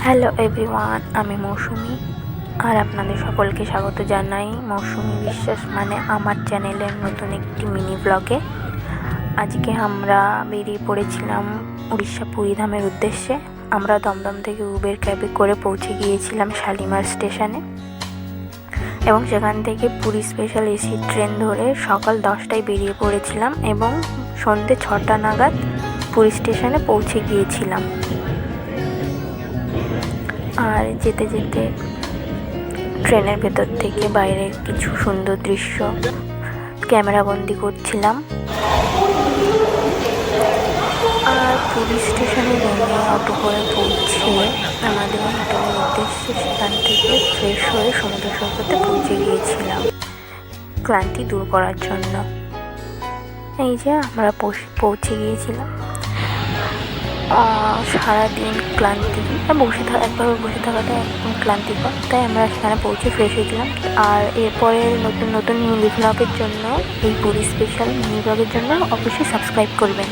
Hello everyone, আমি মৌসুমি আর আপনাদের সকলকে স্বাগত জানাই মৌসুমি বিশ্বাস মানে আমার চ্যানেলের নতুন একটি মিনি ব্লগে। আজকে আমরা বেরিয়ে পড়েছিলাম উড়িষ্যা পুরীধামের উদ্দেশ্যে। আমরা দমদম থেকে উবের ক্যাবে করে পৌঁছে গিয়েছিলাম শালিমার স্টেশনে এবং সেখান থেকে পুরী স্পেশাল এসি ট্রেন ধরে সকাল 10টায় বেরিয়ে পড়েছিলাম এবং সন্ধ্যে 6টা নাগাদ পুরী স্টেশনে পৌঁছে গিয়েছিলাম। আর যেতে যেতে ট্রেনের ভেতর থেকে বাইরের কিছু সুন্দর দৃশ্য ক্যামেরাবন্দি করছিলাম। আর পুরী স্টেশনে নেমে অটো করে পৌঁছে আমাদের হোটেলের উদ্দেশ্যে সেখান থেকে ফ্রেশ হয়ে সমুদ্র সৈকতে পৌঁছে গিয়েছিলাম ক্লান্তি দূর করার জন্য। এই যে আমরা পৌঁছে গিয়েছিলাম। সারাদিন ক্লান্তি একবার বসে থাকাটা একদম ক্লান্তিকর, তাই আমরা সেখানে পৌঁছে ফ্রেশ হয়েছিলাম। আর এরপরে নতুন নতুন মিনি ব্লগের জন্য, এই পুরী স্পেশাল মিনি ব্লগের জন্য অবশ্যই সাবস্ক্রাইব করবেন।